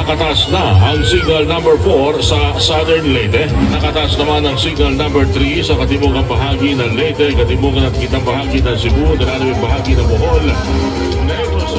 nakataas na ang signal number 4 sa Southern Leyte. Nakataas naman ang signal number 3 sa katimugang bahagi ng Leyte, katimugan at kitang bahagi ng Cebu, dalaming bahagi ng Bohol. Negros.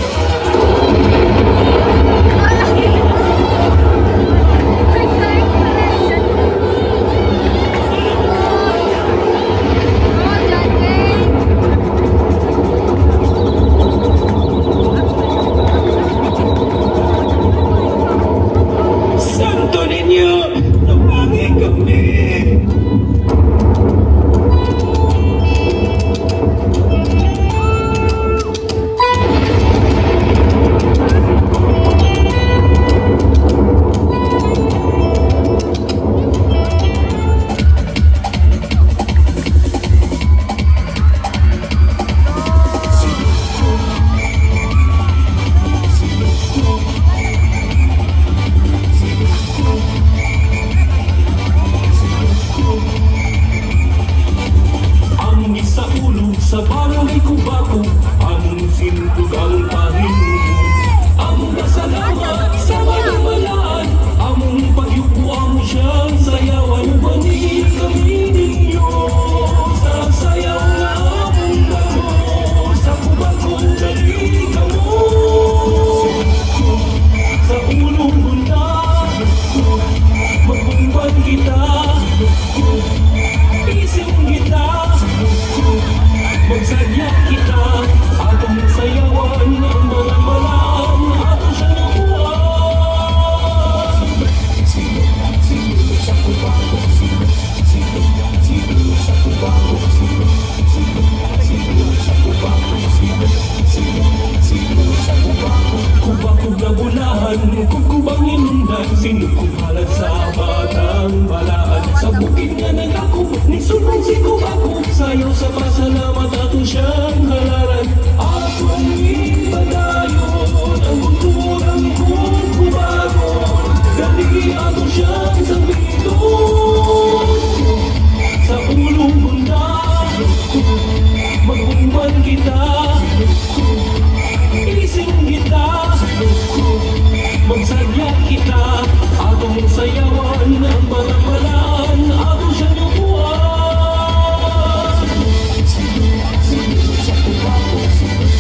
Sa barangay Kubaco, among sinutog ang pahinumon. Among pasalamat sa manumalaan, among pagyukuan mo siyang sayawan. Bangin kami ninyo sa sayaw na among damo. Sa Kubaco, dali ka mo. Sa ulong bunda, magbungban kita. Isip kita, magsadya kita, atong sayawan ng mga malaan, ato siya nakuhaan. Sino sa Kubaco, sino sa Kubaco, sino sa Kubaco, sino sa Kubaco. Kubaco na bulahan, kukubang inundan, sinukuhalan sa batang balaan. Sa bukid nga nagako, nisulong si Kubaco, sayaw sa pasalamat ato siyang halaran. Atong ipadayon ang kulturang Kubaco, dali ato siyang sabiton. Sa ulong bunda, magbungban kita, ising kita, magsadya kita, atong sayawan ng balang-balaan, ato siyang nakuhaan. Sino sa Kubaco, sino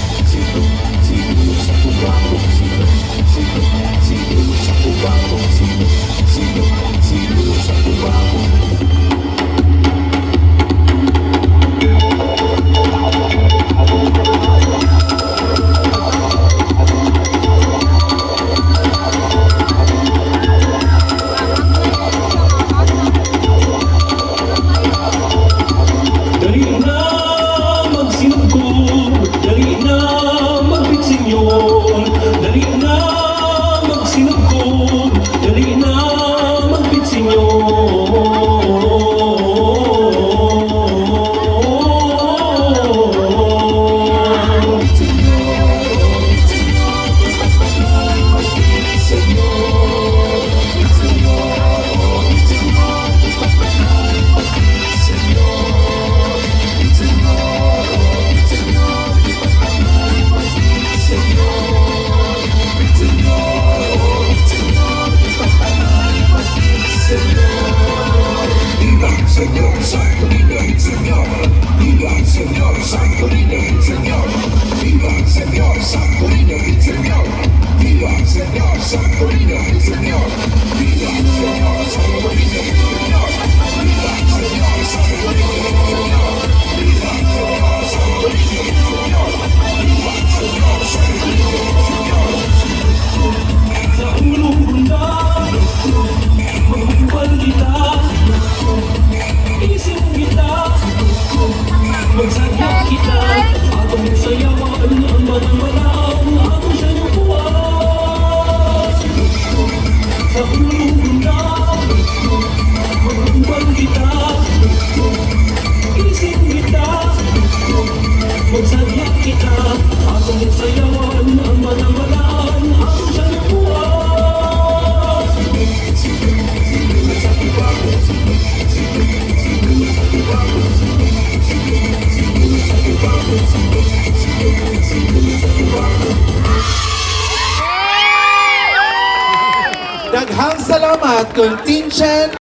sa Kubaco, sino sa Kubaco, sino sa Kubaco. Daghang salamat, Contingent